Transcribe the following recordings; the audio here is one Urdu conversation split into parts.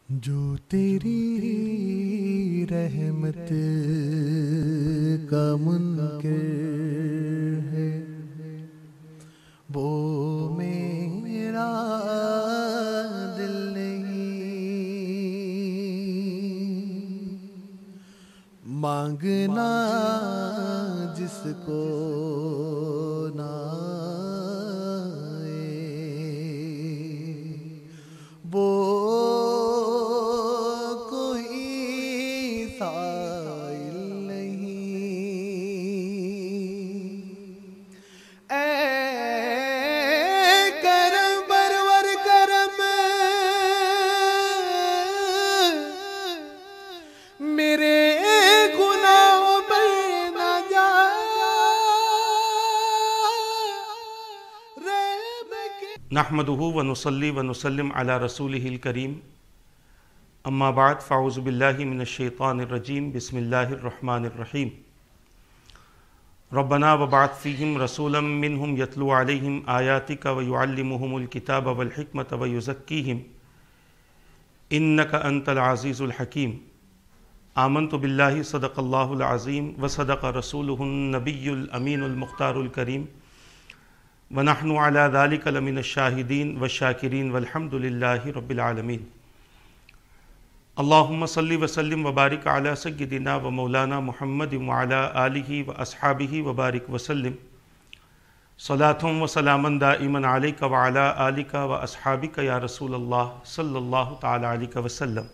جو تیری رحمت کا منکر ہے وہ میرا دل نہیں، مانگنا جس کو نہ آئے وہ سائل نہیں۔ اے کرم برور کرم میرے گناہوں پر نہ جا، نحمده ونصلي ونسلم على رسوله الكريم، اما بعد فاعوذ باللہ من الشیطان الرجیم، بسم اللہ الرحمن الرحیم۔ ربنا وبعث فیہم رسولا منہم یتلو علیہم آیاتک ویعلمہم الکتاب والحکمت ویزکیہم انک انت العزیز الحکیم۔ آمنت باللہ صدق اللہ العظیم وصدق رسولہ النبی الامین المختار الکریم، ونحن علی ذلک لمن الشاہدین والشاکرین والحمد للہ رب العالمین۔ اللہم صلی وسلم وبارک علی سیدنا و مولانا محمد وعلی آلہ واصحابہ وبارک وسلم، صلاۃ و سلاما دائما علیک وعلی آلک واصحابک یا رسول اللہ صلی اللہ تعالی علیہ وسلم۔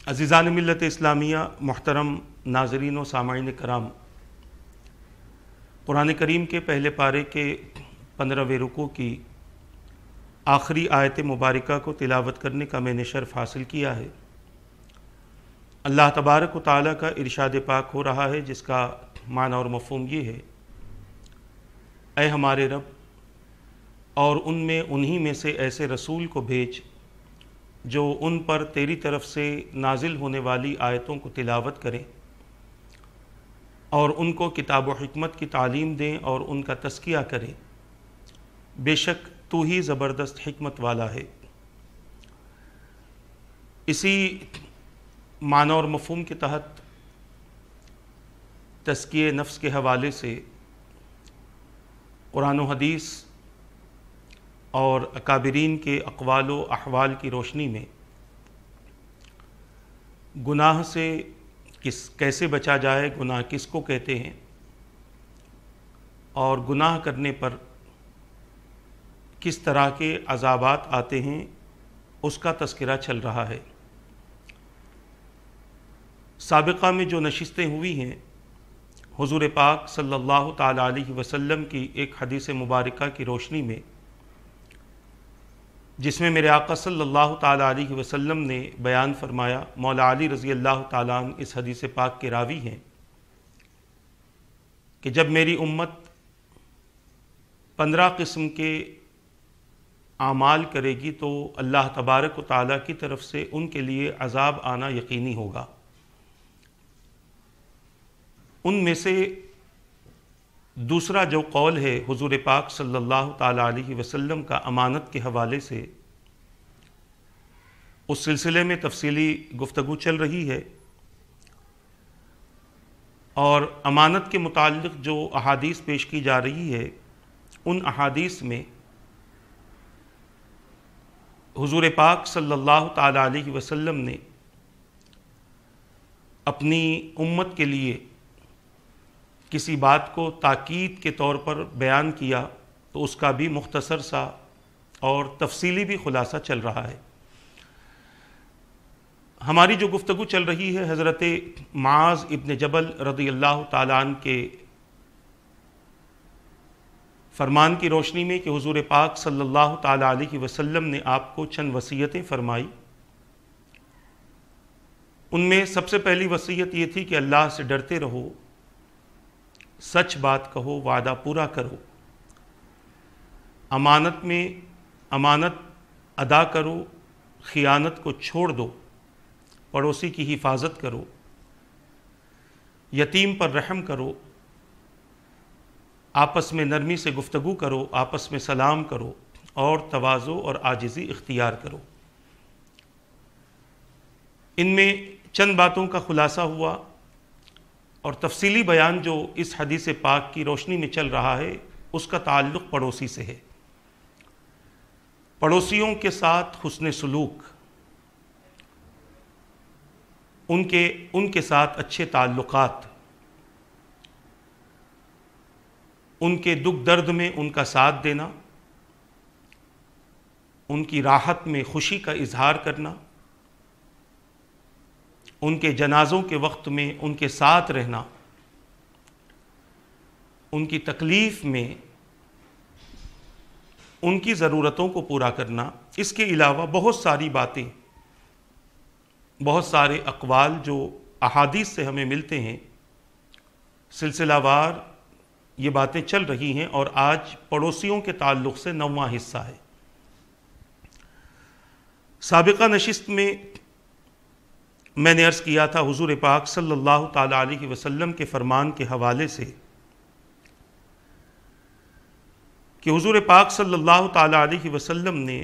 عزیزان ملت اسلامیہ، محترم ناظرین و سامعین کرام، قرآن کریم کے پہلے پارے کے 15ویں رکوع کی آخری آیت مبارکہ کو تلاوت کرنے کا میں نے شرف حاصل کیا ہے۔ اللہ تبارک و تعالیٰ کا ارشاد پاک ہو رہا ہے، جس کا معنی اور مفہوم یہ ہے: اے ہمارے رب، اور ان میں انہی میں سے ایسے رسول کو بھیج جو ان پر تیری طرف سے نازل ہونے والی آیتوں کو تلاوت کریں اور ان کو کتاب و حکمت کی تعلیم دیں اور ان کا تزکیہ کریں، بے شک تو ہی زبردست حکمت والا ہے۔ اسی معنی اور مفہوم کے تحت تزکیہ نفس کے حوالے سے قرآن و حدیث اور اکابرین کے اقوال و احوال کی روشنی میں گناہ سے کیسے بچا جائے، گناہ کس کو کہتے ہیں، اور گناہ کرنے پر کس طرح کے عذابات آتے ہیں، اس کا تذکرہ چل رہا ہے۔ سابقہ میں جو نشستیں ہوئی ہیں، حضور پاک صلی اللہ تعالی علیہ وسلم کی ایک حدیث مبارکہ کی روشنی میں، جس میں میرے آقا صلی اللہ تعالی علیہ وسلم نے بیان فرمایا، مولا علی رضی اللہ تعالیٰ عنہ اس حدیث پاک کے راوی ہیں، کہ جب میری امت 15 قسم کے اعمال کرے گی تو اللہ تبارک و تعالیٰ کی طرف سے ان کے لیے عذاب آنا یقینی ہوگا۔ ان میں سے دوسرا جو قول ہے حضور پاک صلی اللہ تعالیٰ علیہ وسلم کا امانت کے حوالے سے، اس سلسلے میں تفصیلی گفتگو چل رہی ہے، اور امانت کے متعلق جو احادیث پیش کی جا رہی ہے، ان احادیث میں حضور پاک صلی اللہ تعالیٰ علیہ وسلم نے اپنی امت کے لیے کسی بات کو تاکید کے طور پر بیان کیا، تو اس کا بھی مختصر سا اور تفصیلی بھی خلاصہ چل رہا ہے۔ ہماری جو گفتگو چل رہی ہے حضرت معاذ ابن جبل رضی اللہ تعالیٰ عنہ کے فرمان کی روشنی میں، کہ حضور پاک صلی اللہ تعالیٰ علیہ وسلم نے آپ کو چند وصیتیں فرمائی۔ ان میں سب سے پہلی وصیت یہ تھی کہ اللہ سے ڈرتے رہو، سچ بات کہو، وعدہ پورا کرو، امانت ادا کرو، خیانت کو چھوڑ دو، پڑوسی کی حفاظت کرو، یتیم پر رحم کرو، آپس میں نرمی سے گفتگو کرو، آپس میں سلام کرو، اور تواضع اور عاجزی اختیار کرو۔ ان میں چند باتوں کا خلاصہ ہوا، اور تفصیلی بیان جو اس حدیث پاک کی روشنی میں چل رہا ہے اس کا تعلق پڑوسی سے ہے۔ پڑوسیوں کے ساتھ حسن سلوک، ان کے ساتھ اچھے تعلقات، ان کے دکھ درد میں ان کا ساتھ دینا، ان کی راحت میں خوشی کا اظہار کرنا، ان کے جنازوں کے وقت میں ان کے ساتھ رہنا، ان کی تکلیف میں ان کی ضرورتوں کو پورا کرنا۔ اس کے علاوہ بہت ساری باتیں، بہت سارے اقوال جو احادیث سے ہمیں ملتے ہیں، سلسلہ وار یہ باتیں چل رہی ہیں، اور آج پڑوسیوں کے تعلق سے 9واں حصہ ہے۔ سابقہ نشست میں نے عرض کیا تھا حضور پاک صلی اللہ تعالی علیہ وسلم کے فرمان کے حوالے سے کہ حضور پاک صلی اللہ تعالی علیہ وسلم نے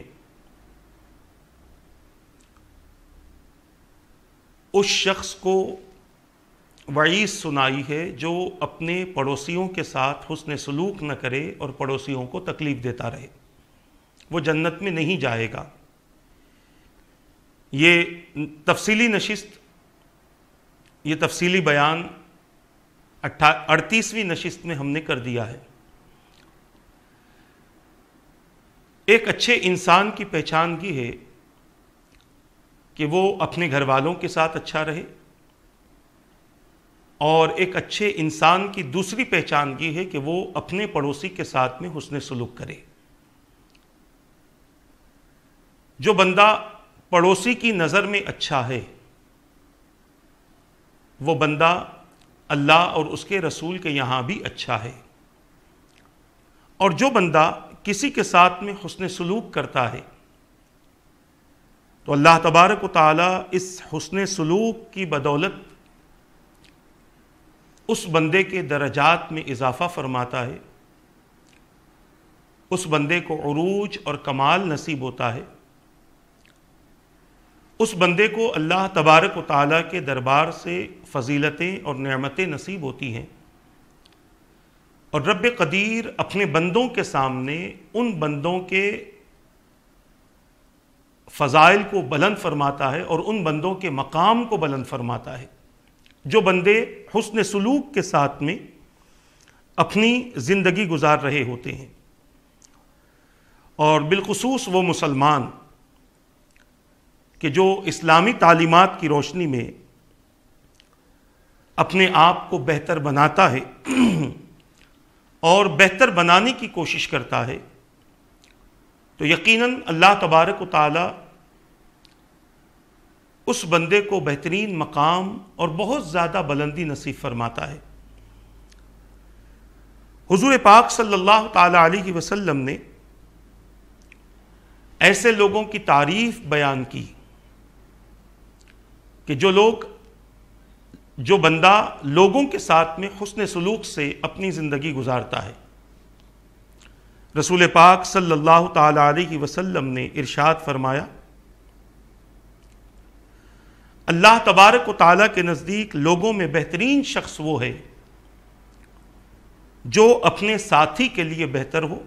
اس شخص کو وعید سنائی ہے جو اپنے پڑوسیوں کے ساتھ حسن سلوک نہ کرے اور پڑوسیوں کو تکلیف دیتا رہے، وہ جنت میں نہیں جائے گا۔ یہ تفصیلی نشست، یہ تفصیلی بیان 38ویں نشست میں ہم نے کر دیا ہے۔ ایک اچھے انسان کی پہچان یہ ہے کہ وہ اپنے گھر والوں کے ساتھ اچھا رہے، اور ایک اچھے انسان کی دوسری پہچان یہ ہے کہ وہ اپنے پڑوسی کے ساتھ میں حسن سلوک کرے۔ جو بندہ پڑوسی کی نظر میں اچھا ہے، وہ بندہ اللہ اور اس کے رسول کے یہاں بھی اچھا ہے، اور جو بندہ کسی کے ساتھ میں حسن سلوک کرتا ہے تو اللہ تبارک و تعالی اس حسن سلوک کی بدولت اس بندے کے درجات میں اضافہ فرماتا ہے، اس بندے کو عروج اور کمال نصیب ہوتا ہے، اس بندے کو اللہ تبارک و تعالی کے دربار سے فضیلتیں اور نعمتیں نصیب ہوتی ہیں، اور رب قدیر اپنے بندوں کے سامنے ان بندوں کے فضائل کو بلند فرماتا ہے اور ان بندوں کے مقام کو بلند فرماتا ہے جو بندے حسن سلوک کے ساتھ میں اپنی زندگی گزار رہے ہوتے ہیں، اور بالخصوص وہ مسلمان کہ جو اسلامی تعلیمات کی روشنی میں اپنے آپ کو بہتر بناتا ہے اور بہتر بنانے کی کوشش کرتا ہے، تو یقیناً اللہ تبارک و تعالی اس بندے کو بہترین مقام اور بہت زیادہ بلندی نصیب فرماتا ہے۔ حضور پاک صلی اللہ تعالی علیہ وسلم نے ایسے لوگوں کی تعریف بیان کی کہ جو بندہ لوگوں کے ساتھ میں حسن سلوک سے اپنی زندگی گزارتا ہے۔ رسول پاک صلی اللہ تعالی علیہ وسلم نے ارشاد فرمایا، اللہ تبارک و تعالیٰ کے نزدیک لوگوں میں بہترین شخص وہ ہے جو اپنے ساتھی کے لیے بہتر ہو،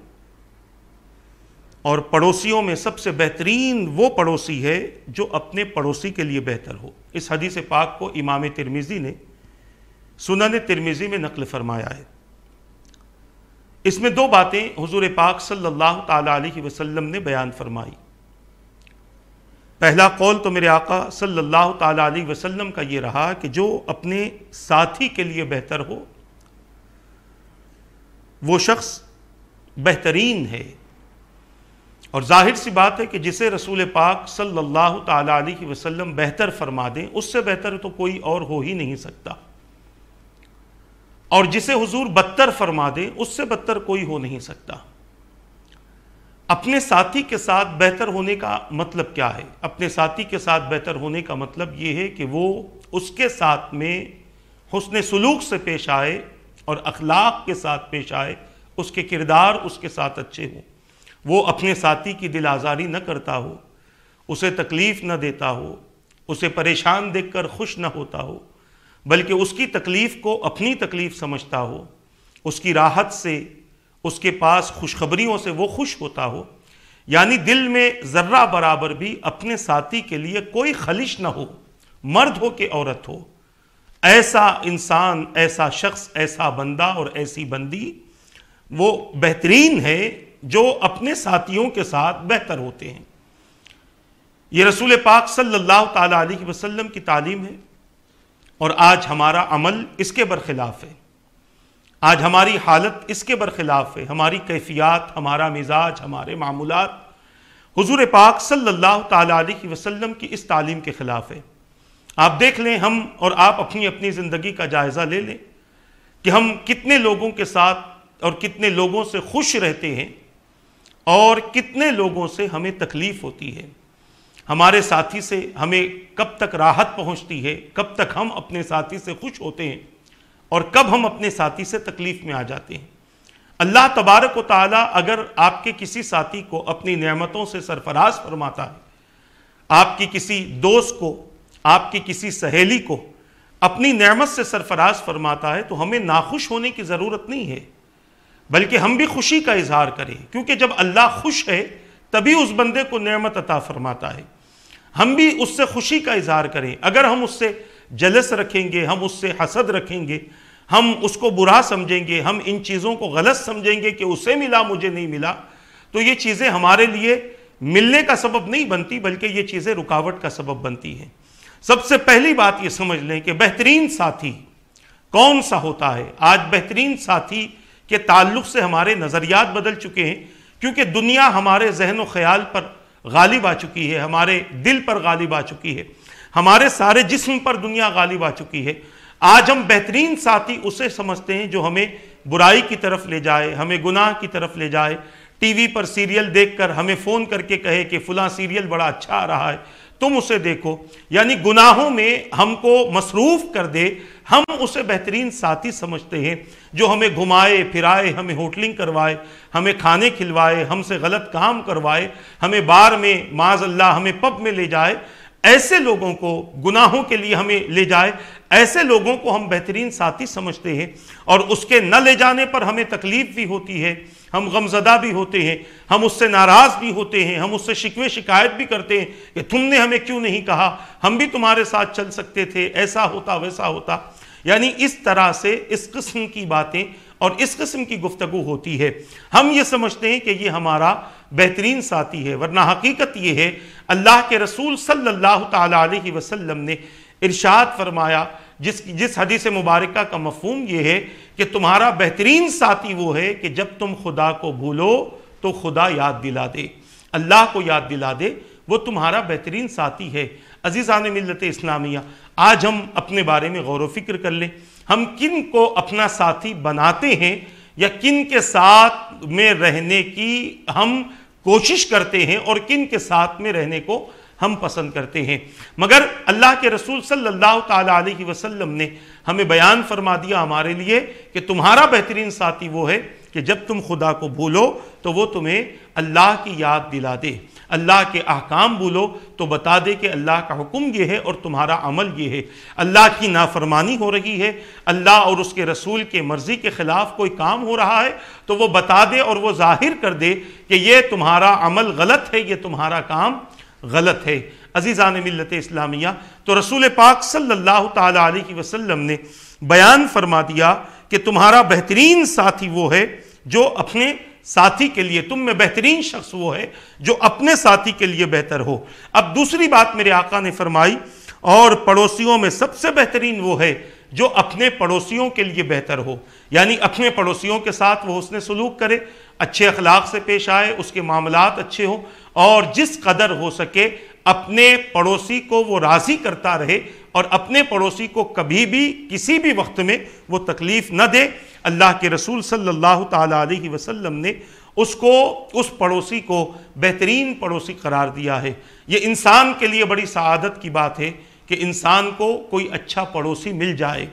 اور پڑوسیوں میں سب سے بہترین وہ پڑوسی ہے جو اپنے پڑوسی کے لیے بہتر ہو۔ اس حدیث پاک کو امام ترمذی نے سنن ترمذی میں نقل فرمایا ہے۔ اس میں دو باتیں حضور پاک صلی اللہ تعالی علیہ وسلم نے بیان فرمائی۔ پہلا قول تو میرے آقا صلی اللہ تعالی علیہ وسلم کا یہ رہا کہ جو اپنے ساتھی کے لیے بہتر ہو وہ شخص بہترین ہے، اور ظاہر سی بات ہے کہ جسے رسول پاک صلی اللہ تعالی علیہ وسلم بہتر فرما دیں اس سے بہتر تو کوئی اور ہو ہی نہیں سکتا، اور جسے حضور بدتر فرما دیں اس سے بدتر کوئی ہو نہیں سکتا۔ اپنے ساتھی کے ساتھ بہتر ہونے کا مطلب کیا ہے؟ اپنے ساتھی کے ساتھ بہتر ہونے کا مطلب یہ ہے کہ وہ اس کے ساتھ میں حسن سلوک سے پیش آئے اور اخلاق کے ساتھ پیش آئے، اس کے کردار اس کے ساتھ اچھے ہوں، وہ اپنے ساتھی کی دل آزاری نہ کرتا ہو، اسے تکلیف نہ دیتا ہو، اسے پریشان دیکھ کر خوش نہ ہوتا ہو، بلکہ اس کی تکلیف کو اپنی تکلیف سمجھتا ہو، اس کی راحت سے، اس کے پاس خوشخبریوں سے وہ خوش ہوتا ہو، یعنی دل میں ذرہ برابر بھی اپنے ساتھی کے لیے کوئی خلش نہ ہو، مرد ہو کہ عورت ہو، ایسا انسان، ایسا شخص، ایسا بندہ اور ایسی بندی وہ بہترین ہے جو اپنے ساتھیوں کے ساتھ بہتر ہوتے ہیں۔ یہ رسول پاک صلی اللہ تعالیٰ علیہ وسلم کی تعلیم ہے، اور آج ہمارا عمل اس کے برخلاف ہے، آج ہماری حالت اس کے برخلاف ہے، ہماری کیفیات، ہمارا مزاج، ہمارے معمولات حضور پاک صلی اللہ تعالیٰ علیہ وسلم کی اس تعلیم کے خلاف ہے۔ آپ دیکھ لیں، ہم اور آپ اپنی اپنی زندگی کا جائزہ لے لیں کہ ہم کتنے لوگوں کے ساتھ اور کتنے لوگوں سے خوش رہتے ہیں اور کتنے لوگوں سے ہمیں تکلیف ہوتی ہے، ہمارے ساتھی سے ہمیں کب تک راحت پہنچتی ہے، کب تک ہم اپنے ساتھی سے خوش ہوتے ہیں اور کب ہم اپنے ساتھی سے تکلیف میں آ جاتے ہیں۔ اللہ تبارک و تعالیٰ اگر آپ کے کسی ساتھی کو اپنی نعمتوں سے سرفراز فرماتا ہے، آپ کی کسی دوست کو، آپ کی کسی سہیلی کو اپنی نعمت سے سرفراز فرماتا ہے، تو ہمیں ناخوش ہونے کی ضرورت نہیں ہے، بلکہ ہم بھی خوشی کا اظہار کریں، کیونکہ جب اللہ خوش ہے تبھی اس بندے کو نعمت عطا فرماتا ہے۔ ہم بھی اس سے خوشی کا اظہار کریں۔ اگر ہم اس سے جلس رکھیں گے، ہم اس سے حسد رکھیں گے، ہم اس کو برا سمجھیں گے، ہم ان چیزوں کو غلط سمجھیں گے کہ اسے ملا مجھے نہیں ملا، تو یہ چیزیں ہمارے لیے ملنے کا سبب نہیں بنتی، بلکہ یہ چیزیں رکاوٹ کا سبب بنتی ہیں۔ سب سے پہلی بات یہ سمجھ لیں کہ بہترین ساتھی کون سا ہوتا ہے۔ آج بہترین ساتھی کے تعلق سے ہمارے نظریات بدل چکے ہیں، کیونکہ دنیا ہمارے ذہن و خیال پر غالب آ چکی ہے، ہمارے دل پر غالب آ چکی ہے، ہمارے سارے جسم پر دنیا غالب آ چکی ہے۔ آج ہم بہترین ساتھی اسے سمجھتے ہیں جو ہمیں برائی کی طرف لے جائے، ہمیں گناہ کی طرف لے جائے، ٹی وی پر سیریل دیکھ کر ہمیں فون کر کے کہے کہ فلاں سیریل بڑا اچھا آ رہا ہے، تم اسے دیکھو، یعنی گناہوں میں ہم کو مصروف کر دے، ہم اسے بہترین ساتھی سمجھتے ہیں، جو ہمیں گھمائے پھرائے، ہمیں ہوٹلنگ کروائے، ہمیں کھانے کھلوائے، ہم سے غلط کام کروائے، ہمیں بار میں معاذ اللہ ہمیں پب میں لے جائے، ایسے لوگوں کو گناہوں کے لیے ہمیں لے جائے، ایسے لوگوں کو ہم بہترین ساتھی سمجھتے ہیں، اور اس کے نہ لے جانے پر ہمیں تکلیف بھی ہوتی ہے، ہم غمزدہ بھی ہوتے ہیں، ہم اس سے ناراض بھی ہوتے ہیں، ہم اس سے شکوے شکایت بھی کرتے ہیں کہ تم نے ہمیں کیوں نہیں کہا، ہم بھی تمہارے ساتھ چل سکتے تھے، ایسا ہوتا ویسا ہوتا۔ یعنی اس طرح سے اس قسم کی باتیں اور اس قسم کی گفتگو ہوتی ہے، ہم یہ سمجھتے ہیں کہ یہ ہمارا بہترین ساتھی ہے، ورنہ حقیقت یہ ہے اللہ کے رسول صلی اللہ تعالیٰ علیہ وسلم نے ارشاد فرمایا، جس حدیث مبارکہ کا مفہوم یہ ہے کہ تمہارا بہترین ساتھی وہ ہے کہ جب تم خدا کو بھولو تو خدا یاد دلا دے، اللہ کو یاد دلا دے، وہ تمہارا بہترین ساتھی ہے۔ عزیزان ملت اسلامیہ، آج ہم اپنے بارے میں غور و فکر کر لیں، ہم کن کو اپنا ساتھی بناتے ہیں یا کن کے ساتھ میں رہنے کی ہم کوشش کرتے ہیں اور کن کے ساتھ میں رہنے کو ہم پسند کرتے ہیں۔ مگر اللہ کے رسول صلی اللہ تعالیٰ علیہ وسلم نے ہمیں بیان فرما دیا ہمارے لیے کہ تمہارا بہترین ساتھی وہ ہے کہ جب تم خدا کو بھولو تو وہ تمہیں اللہ کی یاد دلا دے، اللہ کے احکام بھولو تو بتا دے کہ اللہ کا حکم یہ ہے اور تمہارا عمل یہ ہے، اللہ کی نافرمانی ہو رہی ہے، اللہ اور اس کے رسول کے مرضی کے خلاف کوئی کام ہو رہا ہے تو وہ بتا دے اور وہ ظاہر کر دے کہ یہ تمہارا عمل غلط ہے، یہ تمہارا کام غلط ہے۔ عزیزان ملت اسلامیہ، تو رسول پاک صلی اللہ تعالیٰ علیہ وسلم نے بیان فرما دیا کہ تمہارا بہترین ساتھی وہ ہے جو اپنے ساتھی کے لیے، تم میں بہترین شخص وہ ہے جو اپنے ساتھی کے لیے بہتر ہو۔ اب دوسری بات میرے آقا نے فرمائی، اور پڑوسیوں میں سب سے بہترین وہ ہے جو اپنے پڑوسیوں کے لیے بہتر ہو، یعنی اپنے پڑوسیوں کے ساتھ وہ حسن سلوک کرے، اچھے اخلاق سے پیش آئے، اس کے معاملات اچھے ہوں، اور جس قدر ہو سکے اپنے پڑوسی کو وہ راضی کرتا رہے اور اپنے پڑوسی کو کبھی بھی کسی بھی وقت میں وہ تکلیف نہ دے۔ اللہ کے رسول صلی اللہ تعالیٰ علیہ وسلم نے اس پڑوسی کو بہترین پڑوسی قرار دیا ہے۔ یہ انسان کے لیے بڑی سعادت کی بات ہے کہ انسان کو کوئی اچھا پڑوسی مل جائے،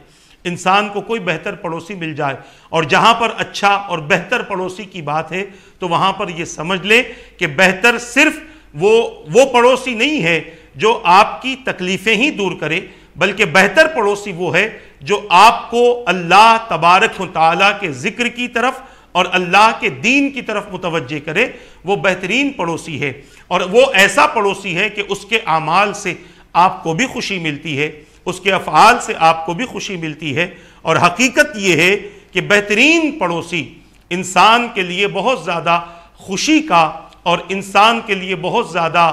انسان کو کوئی بہتر پڑوسی مل جائے، اور جہاں پر اچھا اور بہتر پڑوسی کی بات ہے تو وہاں پر یہ سمجھ لیں کہ بہتر صرف وہ پڑوسی نہیں ہے جو آپ کی تکلیفیں ہی دور کرے، بلکہ بہتر پڑوسی وہ ہے جو آپ کو اللہ تبارک و تعالیٰ کے ذکر کی طرف اور اللہ کے دین کی طرف متوجہ کرے۔ وہ بہترین پڑوسی ہے، اور وہ ایسا پڑوسی ہے کہ اس کے اعمال سے آپ کو بھی خوشی ملتی ہے، اس کے افعال سے آپ کو بھی خوشی ملتی ہے۔ اور حقیقت یہ ہے کہ بہترین پڑوسی انسان کے لیے بہت زیادہ خوشی کا اور انسان کے لیے بہت زیادہ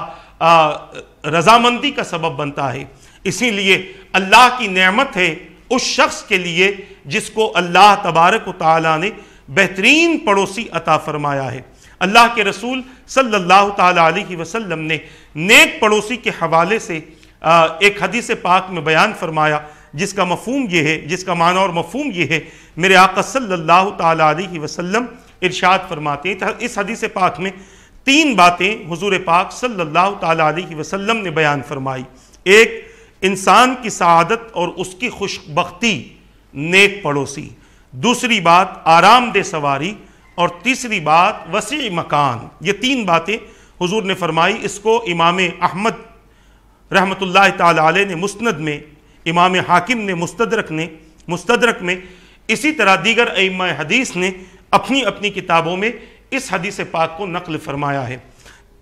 رضامندی کا سبب بنتا ہے۔ اسی لیے اللہ کی نعمت ہے اس شخص کے لیے جس کو اللہ تبارک و تعالیٰ نے بہترین پڑوسی عطا فرمایا ہے۔ اللہ کے رسول صلی اللہ تعالیٰ علیہ وسلم نے نیک پڑوسی کے حوالے سے ایک حدیث پاک میں بیان فرمایا، جس کا مفہوم یہ ہے، جس کا معنی اور مفہوم یہ ہے، میرے آقا صلی اللہ تعالیٰ علیہ وسلم ارشاد فرماتے ہیں۔ اس حدیث پاک میں 3 باتیں حضور پاک صلی اللہ تعالیٰ علیہ وسلم نے بیان فرمائی۔ ایک، انسان کی سعادت اور اس کی خوش بختی نیک پڑوسی۔ دوسری بات، آرام دہ سواری۔ اور تیسری بات، وسیع مکان۔ یہ 3 باتیں حضور نے فرمائی۔ اس کو امام احمد رحمۃ اللہ تعالیٰ علیہ نے مسند میں، امام حاکم نے مستدرک میں، اسی طرح دیگر ائمہ حدیث نے اپنی اپنی کتابوں میں اس حدیث پاک کو نقل فرمایا ہے۔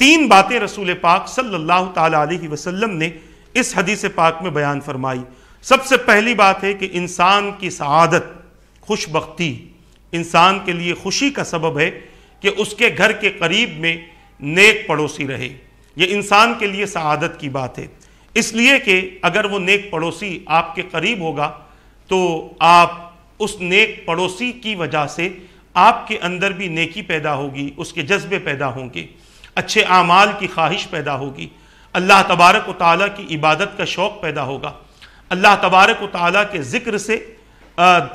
3 باتیں رسول پاک صلی اللہ تعالیٰ علیہ وسلم نے اس حدیث پاک میں بیان فرمائی۔ سب سے پہلی بات ہے کہ انسان کی سعادت، خوش بختی، انسان کے لیے خوشی کا سبب ہے کہ اس کے گھر کے قریب میں نیک پڑوسی رہے۔ یہ انسان کے لیے سعادت کی بات ہے، اس لیے کہ اگر وہ نیک پڑوسی آپ کے قریب ہوگا تو آپ اس نیک پڑوسی کی وجہ سے آپ کے اندر بھی نیکی پیدا ہوگی، اس کے جذبے پیدا ہوں گے، اچھے اعمال کی خواہش پیدا ہوگی، اللہ تبارک و تعالیٰ کی عبادت کا شوق پیدا ہوگا، اللہ تبارک و تعالیٰ کے ذکر سے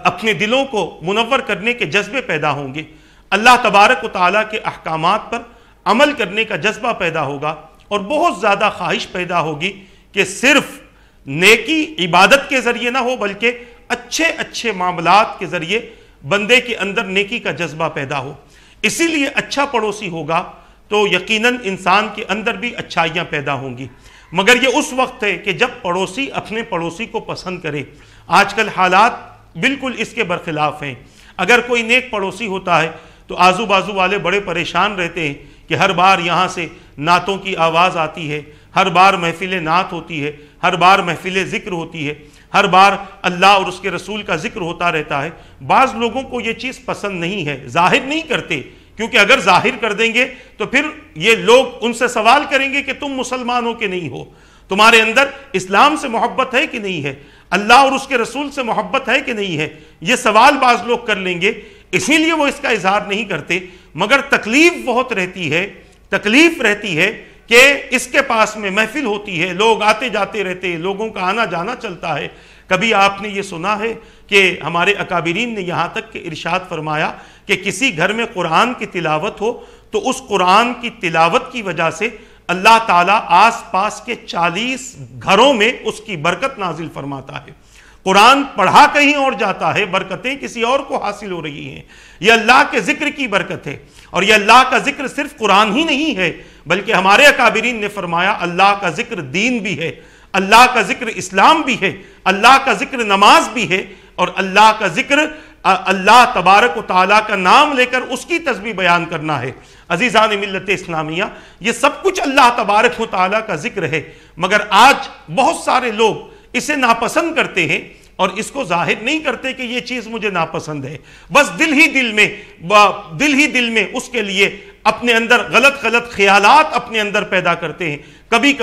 اپنے دلوں کو منور کرنے کے جذبے پیدا ہوں گے، اللہ تبارک و تعالیٰ کے احکامات پر عمل کرنے کا جذبہ پیدا ہوگا، اور بہت زیادہ خواہش پیدا ہوگی کہ صرف نیکی عبادت کے ذریعے نہ ہو بلکہ اچھے معاملات کے ذریعے بندے کے اندر نیکی کا جذبہ پیدا ہو۔ اسی لیے اچھا پڑوسی ہوگا تو یقیناً انسان کے اندر بھی اچھائیاں پیدا ہوں گی، مگر یہ اس وقت ہے کہ جب پڑوسی اپنے پڑوسی کو پسند کرے۔ آج کل حالات بالکل اس کے برخلاف ہیں۔ اگر کوئی نیک پڑوسی ہوتا ہے تو آزو بازو والے بڑے پریشان رہتے ہیں کہ ہر بار یہاں سے نعتوں کی آواز آتی ہے، ہر بار محفل نعت ہوتی ہے، ہر بار محفل ذکر ہوتی ہے، ہر بار اللہ اور اس کے رسول کا ذکر ہوتا رہتا ہے۔ بعض لوگوں کو یہ چیز پسند نہیں ہے، ظاہر نہیں کرتے، کیونکہ اگر ظاہر کر دیں گے تو پھر یہ لوگ ان سے سوال کریں گے کہ تم مسلمان ہو کہ نہیں ہو، تمہارے اندر اسلام سے محبت ہے کہ نہیں ہے، اللہ اور اس کے رسول سے محبت ہے کہ نہیں ہے۔ یہ سوال بعض لوگ کر لیں گے، اسی لیے وہ اس کا اظہار نہیں کرتے، مگر تکلیف بہت رہتی ہے کہ اس کے پاس میں محفل ہوتی ہے، لوگ آتے جاتے رہتے ہیں، لوگوں کا آنا جانا چلتا ہے۔ کبھی آپ نے یہ سنا ہے کہ ہمارے اکابرین نے یہاں تک کہ ارشاد فرمایا کہ کسی گھر میں قرآن کی تلاوت ہو تو اس قرآن کی تلاوت کی وجہ سے اللہ تعالیٰ آس پاس کے 40 گھروں میں اس کی برکت نازل فرماتا ہے۔ قرآن پڑھا کہیں اور جاتا ہے، برکتیں کسی اور کو حاصل ہو رہی ہیں۔ یہ اللہ کے ذکر کی برکت ہے، اور یہ اللہ کا ذکر صرف قرآن ہی نہیں ہے بلکہ ہمارے اکابرین نے فرمایا اللہ کا ذکر دین بھی ہے، اللہ کا ذکر اسلام بھی ہے، اللہ کا ذکر نماز بھی ہے، اور اللہ کا ذکر اللہ تبارک و تعالیٰ کا نام لے کر اس کی تسبیح بیان کرنا ہے۔ عزیزان ملت اسلامیہ، یہ سب کچھ اللہ تبارک و تعالیٰ کا ذکر ہے، مگر آج بہت سارے لوگ اسے ناپسند کرتے ہیں اور اس کو ظاہر نہیں کرتے کہ یہ چیز مجھے ناپسند ہے، بس دل ہی دل میں اس کے لیے اپنے اندر غلط خیالات اپنے اندر پیدا کرتے ہیں۔ کبھی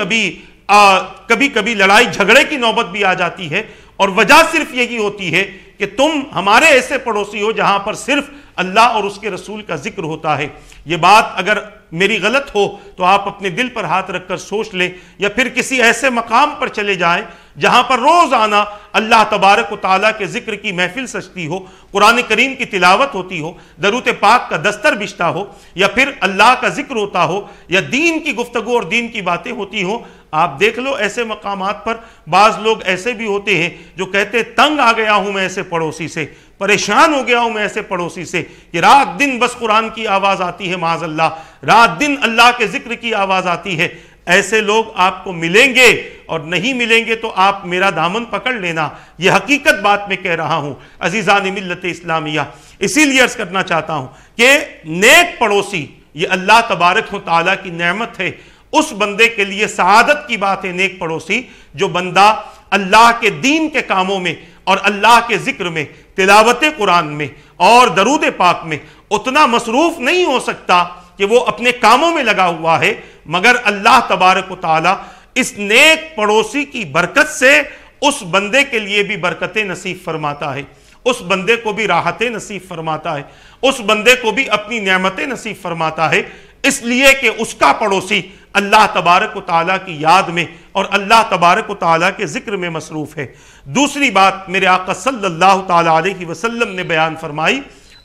کبھی لڑائی جھگڑے کی نوبت بھی آ جاتی ہے، اور وجہ صرف یہی ہوتی ہے کہ تم ہمارے ایسے پڑوسی ہو جہاں پر صرف اللہ اور اس کے رسول کا ذکر ہوتا ہے۔ یہ بات اگر میری غلط ہو تو آپ اپنے دل پر ہاتھ رکھ کر سوچ لیں، یا پھر کسی ایسے مقام پر چلے جائیں جہاں پر روزانہ اللہ تبارک و تعالیٰ کے ذکر کی محفل سجتی ہو، قرآن کریم کی تلاوت ہوتی ہو، درود پاک کا دستر بچھتا ہو، یا پھر اللہ کا ذکر ہوتا ہو، یا دین کی گفتگو اور دین کی باتیں ہوتی ہوں۔ آپ دیکھ لو ایسے مقامات پر بعض لوگ ایسے بھی ہوتے ہیں جو کہتے تنگ آ گیا ہوں میں ایسے پڑوسی سے، پریشان ہو گیا ہوں میں ایسے پڑوسی سے کہ رات دن بس قرآن کی آواز آتی ہے، معاذ اللہ رات دن اللہ کے ذکر کی آواز آتی ہے۔ ایسے لوگ آپ کو ملیں گے، اور نہیں ملیں گے تو آپ میرا دامن پکڑ لینا، یہ حقیقت بات میں کہہ رہا ہوں عزیزان ملت اسلامیہ۔ اسی لیے عرض کرنا چاہتا ہوں کہ نیک پڑوسی یہ اللہ تبارک و تعالیٰ کی نعمت ہے۔ اس بندے کے لیے سعادت کی بات ہے نیک پڑوسی جو بندہ اللہ کے دین کے کاموں میں اور اللہ کے ذکر میں، تلاوت قرآن میں اور درود پاک میں اتنا مصروف نہیں ہو سکتا کہ وہ اپنے کاموں میں لگا ہوا ہے، مگر اللہ تبارک و تعالیٰ اس نیک پڑوسی کی برکت سے اس بندے کے لیے بھی برکتیں نصیب فرماتا ہے، اس بندے کو بھی راحتیں نصیب فرماتا ہے، اس بندے کو بھی اپنی نعمتیں نصیب فرماتا ہے، اس لیے کہ اس کا پڑوسی اللہ تبارک و تعالیٰ کی یاد میں اور اللہ تبارک و تعالیٰ کے ذکر میں مصروف ہے۔ دوسری بات میرے آقا صلی اللہ تعالیٰ علیہ وسلم نے بیان فرمائی،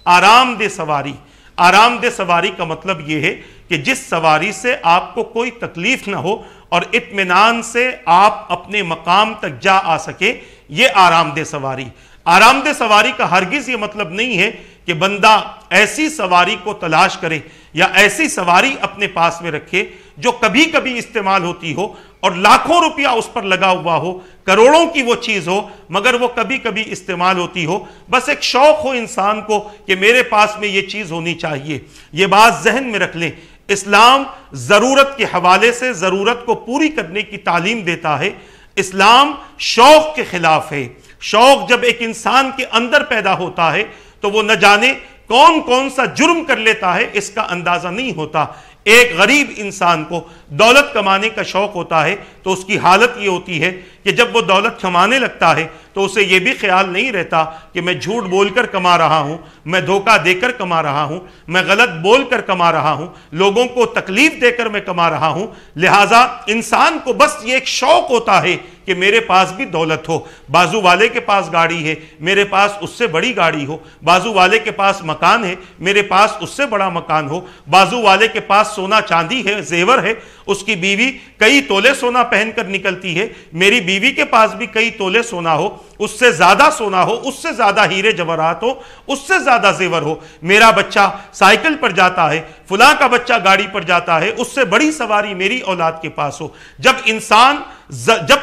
آرام دہ سواری۔ آرام دہ سواری کا مطلب یہ ہے کہ جس سواری سے آپ کو کوئی تکلیف نہ ہو اور اطمینان سے آپ اپنے مقام تک جا آ سکے، یہ آرام دہ سواری۔ آرام دہ سواری کا ہرگز یہ مطلب نہیں ہے کہ بندہ ایسی سواری کو تلاش کرے یا ایسی سواری اپنے پاس میں رکھے جو کبھی کبھی استعمال ہوتی ہو اور لاکھوں روپیہ اس پر لگا ہوا ہو، کروڑوں کی وہ چیز ہو مگر وہ کبھی کبھی استعمال ہوتی ہو، بس ایک شوق ہو انسان کو کہ میرے پاس میں یہ چیز ہونی چاہیے۔ یہ بات ذہن میں رکھ لیں، اسلام ضرورت کے حوالے سے ضرورت کو پوری کرنے کی تعلیم دیتا ہے، اسلام شوق کے خلاف ہے۔ شوق جب ایک انسان کے اندر پیدا ہوتا ہے تو وہ نہ جانے کون کون سا جرم کر لیتا ہے، اس کا اندازہ نہیں ہوتا۔ ایک غریب انسان کو دولت کمانے کا شوق ہوتا ہے تو اس کی حالت یہ ہوتی ہے کہ جب وہ دولت کمانے لگتا ہے تو اسے یہ بھی خیال نہیں رہتا کہ میں جھوٹ بول کر کما رہا ہوں، میں دھوکہ دے کر کما رہا ہوں، میں غلط بول کر کما رہا ہوں، لوگوں کو تکلیف دے کر میں کما رہا ہوں۔ لہٰذا انسان کو بس یہ ایک شوق ہوتا ہے کہ میرے پاس بھی دولت ہو، بازو والے کے پاس گاڑی ہے میرے پاس اس سے بڑی گاڑی ہو، بازو والے کے پاس مکان ہے میرے پاس اس سے بڑا مکان ہو، بازو والے کے پاس سونا چاندی ہے، زیور ہے، اس کی بیوی کئی تولے سونا پہن کر نکلتی ہے، میری بیوی کے پاس بھی کئی تولے سونا ہو، اس سے زیادہ سونا ہو، اس سے زیادہ ہیرے جواہرات ہو، اس سے زیادہ زیور ہو، میرا بچہ سائیکل پر جاتا ہے، فلاں کا بچہ گاڑی پر جاتا ہے، اس سے بڑی سواری میری اولاد کے پاس ہو۔ جب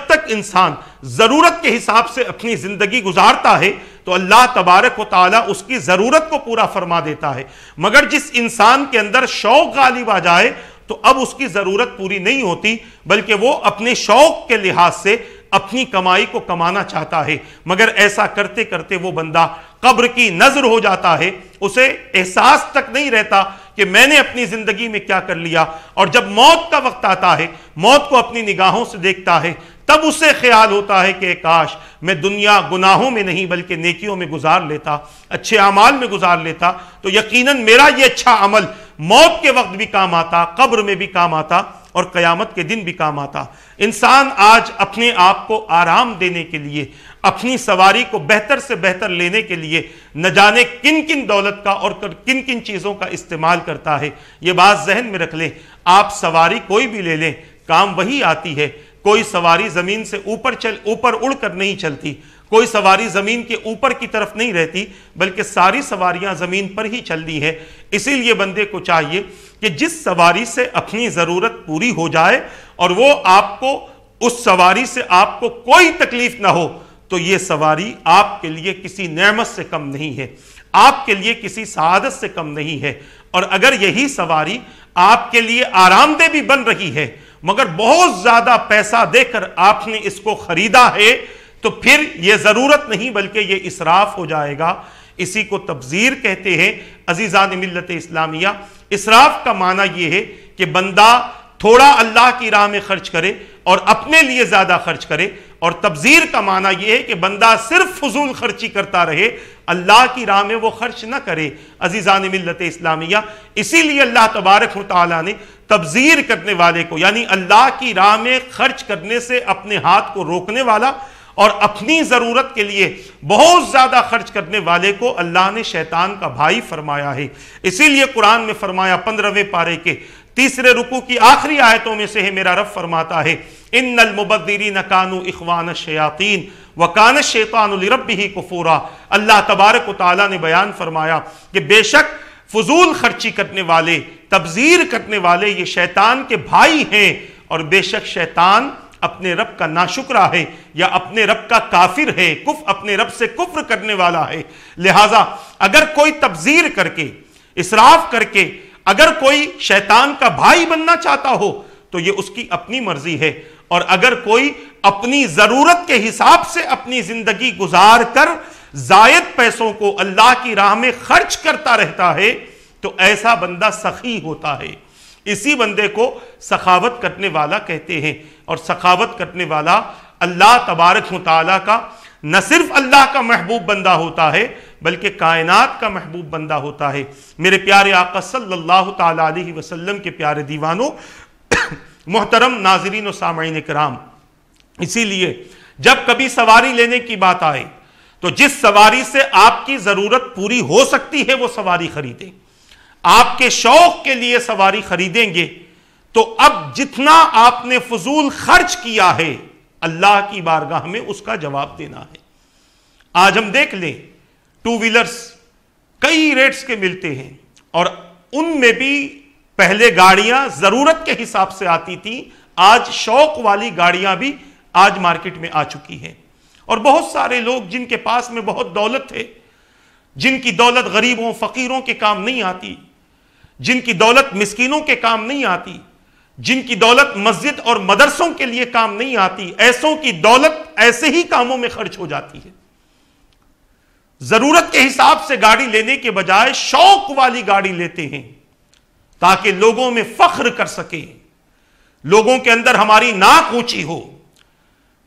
تک انسان ضرورت کے حساب سے اپنی زندگی گزارتا ہے تو اللہ تبارک و تعالیٰ اس کی ضرورت کو پورا فرما دیتا ہے، مگر جس انسان کے اندر شوق غالب آ جائے تو اب اس کی ضرورت پوری نہیں ہوتی، بلکہ وہ اپنے شوق کے لحاظ سے اپنی کمائی کو کمانا چاہتا ہے، مگر ایسا کرتے کرتے وہ بندہ قبر کی نظر ہو جاتا ہے، اسے احساس تک نہیں رہتا کہ میں نے اپنی زندگی میں کیا کر لیا، اور جب موت کا وقت آتا ہے، موت کو اپنی نگاہوں سے دیکھتا ہے، تب اسے خیال ہوتا ہے کہ کاش میں دنیا گناہوں میں نہیں بلکہ نیکیوں میں گزار لیتا، اچھے اعمال میں گزار لیتا تو یقیناً میرا یہ اچھا عمل موت کے وقت بھی کام آتا، قبر میں بھی کام آتا اور قیامت کے دن بھی کام آتا۔ انسان آج اپنے آپ کو آرام دینے کے لیے، اپنی سواری کو بہتر سے بہتر لینے کے لیے نہ جانے کن کن دولت کا اور کن کن چیزوں کا استعمال کرتا ہے۔ یہ بات ذہن میں رکھ لیں، آپ سواری کوئی بھی لے لیں کام وہی آتی ہے۔ کوئی سواری زمین سے اوپر اڑ کر نہیں چلتی، کوئی سواری زمین کے اوپر کی طرف نہیں رہتی، بلکہ ساری سواریاں زمین پر ہی چلتی ہے۔ اسی لیے بندے کو چاہیے کہ جس سواری سے اپنی ضرورت پوری ہو جائے اور وہ آپ کو اس سواری سے آپ کو کوئی تکلیف نہ ہو، تو یہ سواری آپ کے لیے کسی نعمت سے کم نہیں ہے، آپ کے لیے کسی سعادت سے کم نہیں ہے۔ اور اگر یہی سواری آپ کے لیے آرام دہ بھی بن رہی ہے مگر بہت زیادہ پیسہ دے کر آپ نے اس کو خریدا ہے تو پھر یہ ضرورت نہیں بلکہ یہ اسراف ہو جائے گا۔ اسی کو تبذیر کہتے ہیں عزیزان ملت اسلامیہ۔ اسراف کا معنی یہ ہے کہ بندہ تھوڑا اللہ کی راہ میں خرچ کرے اور اپنے لیے زیادہ خرچ کرے، اور تبذیر کا معنی یہ ہے کہ بندہ صرف فضول خرچی کرتا رہے، اللہ کی راہ میں وہ خرچ نہ کرے۔ عزیزان ملت اسلامیہ، اسی لیے اللہ تبارک و تعالیٰ نے تبذیر کرنے والے کو، یعنی اللہ کی راہ میں خرچ کرنے سے اپنے ہاتھ کو روکنے والا اور اپنی ضرورت کے لیے بہت زیادہ خرچ کرنے والے کو اللہ نے شیطان کا بھائی فرمایا ہے۔ اسی لیے قرآن میں فرمایا 15ویں پارے کے تیسرے رکوع کی آخری آیتوں میں سے ہے، میرا رب فرماتا ہے ان المبذرین کانوا اخوان الشیاطین وکان الشیطان لربہ کفورا۔ اللہ تبارک و تعالیٰ نے بیان فرمایا کہ بے شک فضول خرچی کرنے والے، تبذیر کرنے والے یہ شیطان کے بھائی ہیں، اور بے شک شیطان اپنے رب کا ناشکرا ہے یا اپنے رب کا کافر ہے، اپنے رب سے کفر کرنے والا ہے۔ لہٰذا اگر کوئی تبذیر کر کے، اسراف کر کے اگر کوئی شیطان کا بھائی بننا چاہتا ہو تو یہ اس کی اپنی مرضی ہے، اور اگر کوئی اپنی ضرورت کے حساب سے اپنی زندگی گزار کر زائد پیسوں کو اللہ کی راہ میں خرچ کرتا رہتا ہے تو ایسا بندہ سخی ہوتا ہے۔ اسی بندے کو سخاوت کرنے والا کہتے ہیں، اور سخاوت کرنے والا اللہ تبارک و تعالیٰ کا نہ صرف اللہ کا محبوب بندہ ہوتا ہے بلکہ کائنات کا محبوب بندہ ہوتا ہے۔ میرے پیارے آقا صلی اللہ تعالیٰ علیہ وسلم کے پیارے دیوانوں، محترم ناظرین و سامعین کرام، اسی لیے جب کبھی سواری لینے کی بات آئے تو جس سواری سے آپ کی ضرورت پوری ہو سکتی ہے وہ سواری خریدیں۔ آپ کے شوق کے لیے سواری خریدیں گے تو اب جتنا آپ نے فضول خرچ کیا ہے اللہ کی بارگاہ میں اس کا جواب دینا ہے۔ آج ہم دیکھ لیں ٹو ویلرز کئی ریٹس کے ملتے ہیں، اور ان میں بھی پہلے گاڑیاں ضرورت کے حساب سے آتی تھیں، آج شوق والی گاڑیاں بھی آج مارکیٹ میں آ چکی ہیں۔ اور بہت سارے لوگ جن کے پاس میں بہت دولت ہے، جن کی دولت غریبوں فقیروں کے کام نہیں آتی، جن کی دولت مسکینوں کے کام نہیں آتی، جن کی دولت مسجد اور مدرسوں کے لیے کام نہیں آتی، ایسوں کی دولت ایسے ہی کاموں میں خرچ ہو جاتی ہے۔ ضرورت کے حساب سے گاڑی لینے کے بجائے شوق والی گاڑی لیتے ہیں تاکہ لوگوں میں فخر کر سکیں، لوگوں کے اندر ہماری ناک اونچی ہو،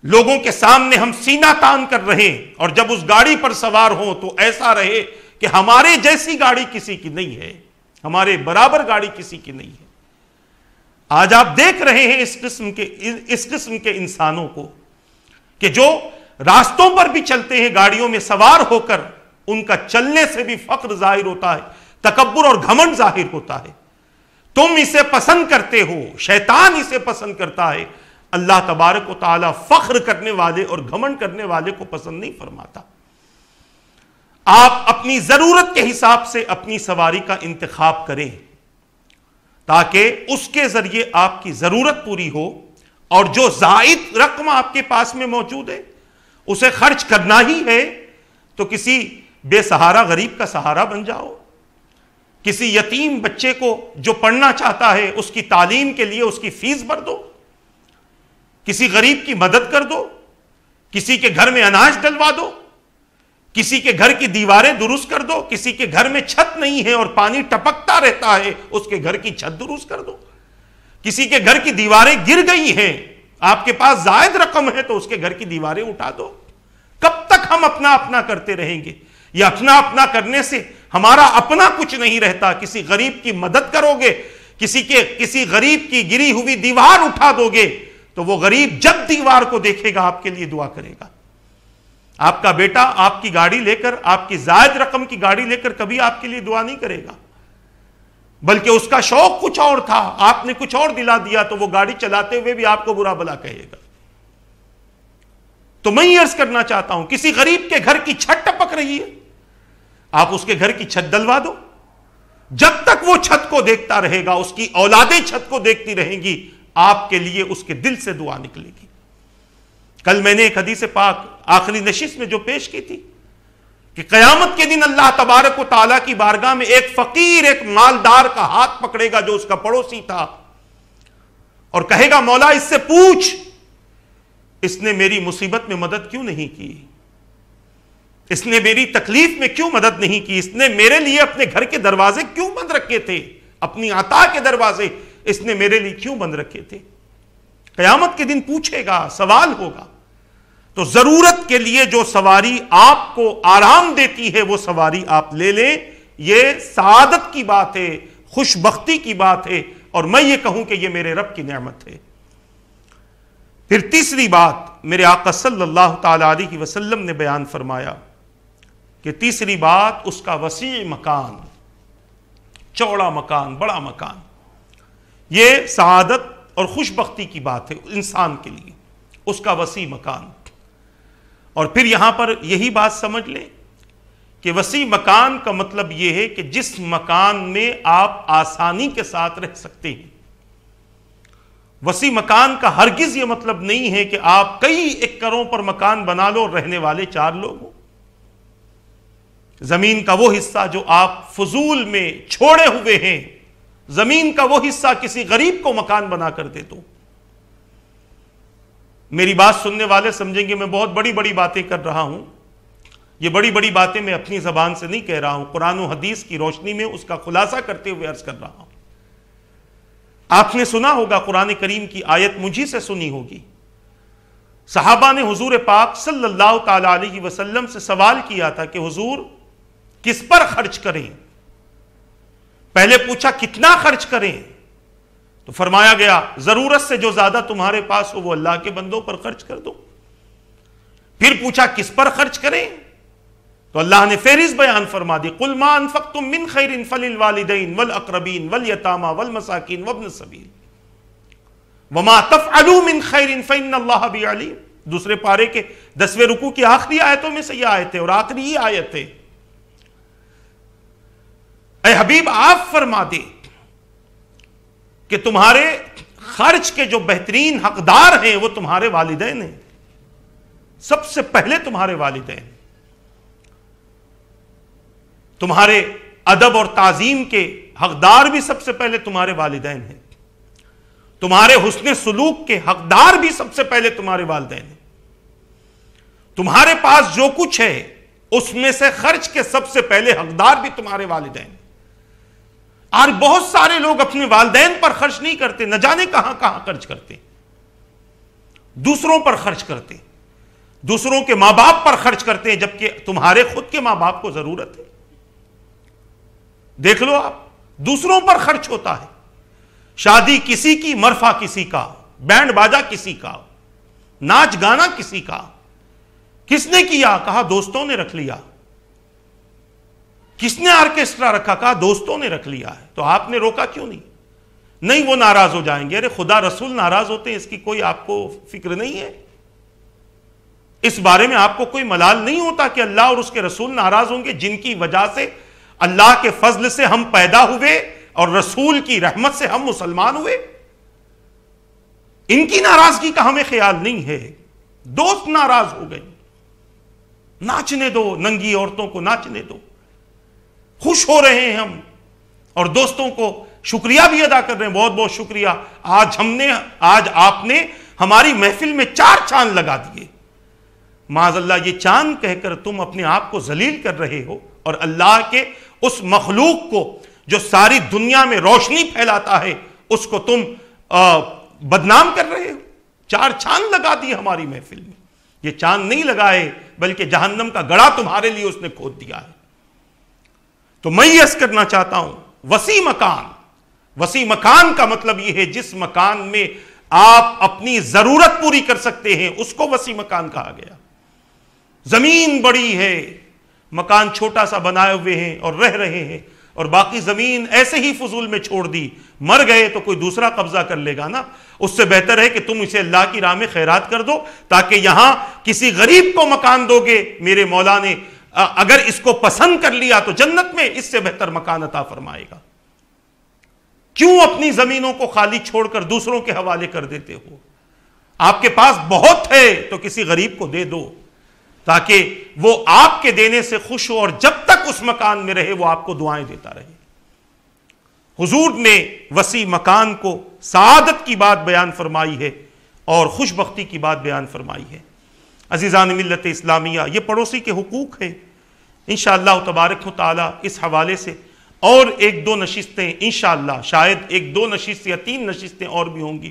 لوگوں کے سامنے ہم سینہ تان کر رہیں، اور جب اس گاڑی پر سوار ہوں تو ایسا رہے کہ ہمارے جیسی گاڑی کسی کی نہیں ہے، ہمارے برابر گاڑی کسی کی نہیں ہے۔ آج آپ دیکھ رہے ہیں اس قسم کے انسانوں کو کہ جو راستوں پر بھی چلتے ہیں گاڑیوں میں سوار ہو کر، ان کا چلنے سے بھی فخر ظاہر ہوتا ہے، تکبر اور گھمنڈ ظاہر ہوتا ہے۔ تم اسے پسند کرتے ہو، شیطان اسے پسند کرتا ہے، اللہ تبارک و تعالی فخر کرنے والے اور گھمنڈ کرنے والے کو پسند نہیں فرماتا۔ آپ اپنی ضرورت کے حساب سے اپنی سواری کا انتخاب کریں تاکہ اس کے ذریعے آپ کی ضرورت پوری ہو، اور جو زائد رقم آپ کے پاس میں موجود ہے اسے خرچ کرنا ہی ہے تو کسی بے سہارا غریب کا سہارا بن جاؤ، کسی یتیم بچے کو جو پڑھنا چاہتا ہے اس کی تعلیم کے لیے اس کی فیس بھر دو، کسی غریب کی مدد کر دو، کسی کے گھر میں اناج ڈلوا دو، کسی کے گھر کی دیواریں درست کر دو، کسی کے گھر میں چھت نہیں ہے اور پانی ٹپکتا رہتا ہے اس کے گھر کی چھت درست کر دو، کسی کے گھر کی دیواریں گر گئی ہیں، آپ کے پاس زائد رقم ہے تو اس کے گھر کی دیواریں اٹھا دو۔ کب تک ہم اپنا اپنا کرتے رہیں گے؟ یہ اپنا اپنا کرنے سے ہمارا اپنا کچھ نہیں رہتا۔ کسی غریب کی مدد کرو گے، کسی غریب کی گری ہوئی دیوار اٹھا دو گے تو وہ غریب جب دیوار کو دیکھے گا آپ کے لیے دعا کرے گا۔ آپ کا بیٹا آپ کی گاڑی لے کر، آپ کی زائد رقم کی گاڑی لے کر کبھی آپ کے لیے دعا نہیں کرے گا، بلکہ اس کا شوق کچھ اور تھا، آپ نے کچھ اور دلا دیا تو وہ گاڑی چلاتے ہوئے بھی آپ کو برا بھلا کہے گا۔ تو میں یہ عرض کرنا چاہتا ہوں، کسی غریب کے گھر کی چھت ٹپک رہی ہے، آپ اس کے گھر کی چھت ڈلوا دو۔ جب تک وہ چھت کو دیکھتا رہے گا، اس کی اولادیں چھت کو دیکھتی رہیں گی، آپ کے لیے اس کے دل سے دعا نکلے گی۔ کل میں نے ایک حدیث پاک آخری نشست میں جو پیش کی تھی کہ قیامت کے دن اللہ تبارک و تعالیٰ کی بارگاہ میں ایک فقیر ایک مالدار کا ہاتھ پکڑے گا جو اس کا پڑوسی تھا، اور کہے گا مولا اس سے پوچھ اس نے میری مصیبت میں مدد کیوں نہیں کی، اس نے میری تکلیف میں کیوں مدد نہیں کی، اس نے میرے لیے اپنے گھر کے دروازے کیوں بند رکھے تھے، اپنی عطا کے دروازے اس نے میرے لیے کیوں بند رکھے تھے۔ قیامت کے دن پوچھے گا، سوال ہوگا۔ تو ضرورت کے لیے جو سواری آپ کو آرام دیتی ہے وہ سواری آپ لے لیں، یہ سعادت کی بات ہے، خوش بختی کی بات ہے، اور میں یہ کہوں کہ یہ میرے رب کی نعمت ہے۔ پھر تیسری بات میرے آقا صلی اللہ تعالی علیہ وسلم نے بیان فرمایا کہ تیسری بات اس کا وسیع مکان، چوڑا مکان، بڑا مکان، یہ سعادت اور خوش بختی کی بات ہے انسان کے لیے، اس کا وسیع مکان۔ اور پھر یہاں پر یہی بات سمجھ لیں کہ وسیع مکان کا مطلب یہ ہے کہ جس مکان میں آپ آسانی کے ساتھ رہ سکتے ہیں۔ وسیع مکان کا ہرگز یہ مطلب نہیں ہے کہ آپ کئی ایکڑوں پر مکان بنا لو اور رہنے والے 4 لوگ ہوں۔ زمین کا وہ حصہ جو آپ فضول میں چھوڑے ہوئے ہیں، زمین کا وہ حصہ کسی غریب کو مکان بنا کر دے دو۔ میری بات سننے والے سمجھیں گے میں بہت بڑی بڑی باتیں کر رہا ہوں، یہ بڑی بڑی باتیں میں اپنی زبان سے نہیں کہہ رہا ہوں، قرآن و حدیث کی روشنی میں اس کا خلاصہ کرتے ہوئے عرض کر رہا ہوں۔ آپ نے سنا ہوگا قرآن کریم کی آیت، مجھی سے سنی ہوگی، صحابہ نے حضور پاک صلی اللہ تعالی علیہ وسلم سے سوال کیا تھا کہ حضور کس پر خرچ کریں؟ پہلے پوچھا کتنا خرچ کریں؟ تو فرمایا گیا ضرورت سے جو زیادہ تمہارے پاس ہو وہ اللہ کے بندوں پر خرچ کر دو۔ پھر پوچھا کس پر خرچ کریں؟ تو اللہ نے فہرست بیان فرما دی، قل ما انفقتم من خیر فللوالدین والاقربین والیتامی والمساکین وابن السبیل وما تفعلوا من خیر فإن اللہ بہ علیم۔ دوسرے پارے کے 10ویں رکوع کی آخری آیتوں میں سے یہ آیت ہے اور آخری ہی آیت ہے۔ اے حبیب آپ فرما دے کہ تمہارے خرچ کے جو بہترین حقدار ہیں وہ تمہارے والدین ہیں، سب سے پہلے تمہارے والدین، تمہارے ادب اور تعظیم کے حقدار بھی سب سے پہلے تمہارے والدین ہیں، تمہارے حسن سلوک کے حقدار بھی سب سے پہلے تمہارے والدین ہیں، تمہارے پاس جو کچھ ہے اس میں سے خرچ کے سب سے پہلے حقدار بھی تمہارے والدین ہیں۔ اور بہت سارے لوگ اپنے والدین پر خرچ نہیں کرتے، نہ جانے کہاں کہاں خرچ کرتے، دوسروں پر خرچ کرتے، دوسروں کے ماں باپ پر خرچ کرتے ہیں، جبکہ تمہارے خود کے ماں باپ کو ضرورت ہے۔ دیکھ لو آپ، دوسروں پر خرچ ہوتا ہے، شادی کسی کی، مرفع کسی کا، بینڈ باجا کسی کا، ناچ گانا کسی کا، کس نے کیا؟ کہا دوستوں نے رکھ لیا۔ کس نے آرکیسٹرا رکھا؟ کہا دوستوں نے رکھ لیا ہے۔ تو آپ نے روکا کیوں نہیں؟ نہیں وہ ناراض ہو جائیں گے۔ ارے خدا رسول ناراض ہوتے ہیں اس کی کوئی آپ کو فکر نہیں ہے؟ اس بارے میں آپ کو کوئی ملال نہیں ہوتا کہ اللہ اور اس کے رسول ناراض ہوں گے، جن کی وجہ سے اللہ کے فضل سے ہم پیدا ہوئے اور رسول کی رحمت سے ہم مسلمان ہوئے؟ ان کی ناراضگی کا ہمیں خیال نہیں ہے۔ دوست ناراض ہو گئے، ناچنے دو، ننگی عورتوں کو ناچنے دو، خوش ہو رہے ہیں ہم، اور دوستوں کو شکریہ بھی ادا کر رہے ہیں، بہت بہت شکریہ، آج آپ نے ہماری محفل میں 4 چاند لگا دیے۔ معاذ اللہ یہ چاند کہہ کر تم اپنے آپ کو ذلیل کر رہے ہو، اور اللہ کے اس مخلوق کو جو ساری دنیا میں روشنی پھیلاتا ہے اس کو تم بدنام کر رہے ہو۔ 4 چاند لگا دیے ہماری محفل میں۔ یہ چاند نہیں لگائے بلکہ جہنم کا گڑھا تمہارے لیے اس نے کھود دیا ہے۔ تو میں یہ عرض کرنا چاہتا ہوں، وسیع مکان، وسیع مکان کا مطلب یہ ہے جس مکان میں آپ اپنی ضرورت پوری کر سکتے ہیں اس کو وسیع مکان کہا گیا۔ زمین بڑی ہے، مکان چھوٹا سا بنائے ہوئے ہیں اور رہ رہے ہیں، اور باقی زمین ایسے ہی فضول میں چھوڑ دی، مر گئے تو کوئی دوسرا قبضہ کر لے گا نا۔ اس سے بہتر ہے کہ تم اسے اللہ کی راہ میں خیرات کر دو، تاکہ یہاں کسی غریب کو مکان دو گے، میرے مولا نے اگر اس کو پسند کر لیا تو جنت میں اس سے بہتر مکان عطا فرمائے گا۔ کیوں اپنی زمینوں کو خالی چھوڑ کر دوسروں کے حوالے کر دیتے ہو؟ آپ کے پاس بہت ہے تو کسی غریب کو دے دو، تاکہ وہ آپ کے دینے سے خوش ہو، اور جب تک اس مکان میں رہے وہ آپ کو دعائیں دیتا رہے۔ حضور نے وسیع مکان کو سعادت کی بات بیان فرمائی ہے اور خوش بختی کی بات بیان فرمائی ہے۔ عزیزان ملت اسلامیہ، یہ پڑوسی کے حقوق ہے۔ انشاءاللہ تبارک و تعالی اس حوالے سے اور 1-2 نشستیں، انشاءاللہ شاید 1-2 نشستیں یا 3 نشستیں اور بھی ہوں گی،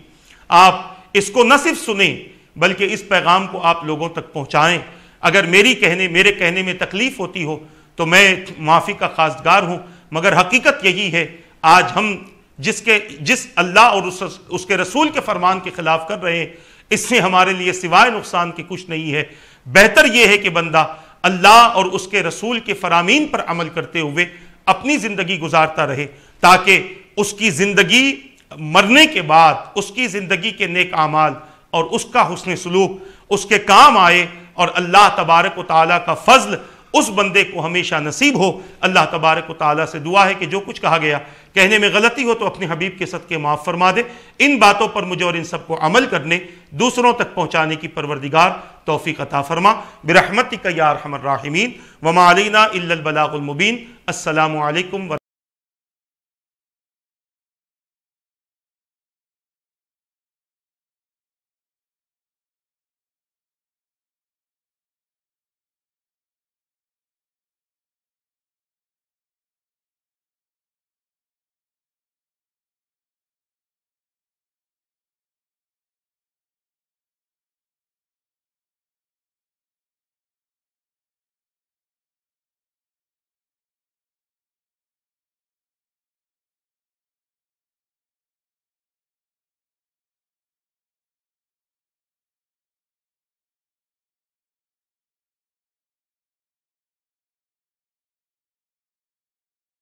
آپ اس کو نہ صرف سنیں بلکہ اس پیغام کو آپ لوگوں تک پہنچائیں۔ اگر میرے کہنے میں تکلیف ہوتی ہو تو میں معافی کا خواستگار ہوں، مگر حقیقت یہی ہے آج ہم جس اللہ اور اس کے رسول کے فرمان کے خلاف کر رہے ہیں، اس سے ہمارے لیے سوائے نقصان کے کچھ نہیں ہے۔ بہتر یہ ہے کہ بندہ اللہ اور اس کے رسول کے فرامین پر عمل کرتے ہوئے اپنی زندگی گزارتا رہے، تاکہ اس کی زندگی مرنے کے بعد اس کی زندگی کے نیک اعمال اور اس کا حسن سلوک اس کے کام آئے، اور اللہ تبارک و تعالیٰ کا فضل اس بندے کو ہمیشہ نصیب ہو۔ اللہ تبارک و تعالیٰ سے دعا ہے کہ جو کچھ کہا گیا کہنے میں غلطی ہو تو اپنے حبیب کے صدقے معاف فرما دے۔ ان باتوں پر مجھے اور ان سب کو عمل کرنے، دوسروں تک پہنچانے کی پروردگار توفیق عطا فرما برحمتک یا ارحم الراحمین۔ وما علینا الا البلاغ المبین۔ السلام علیکم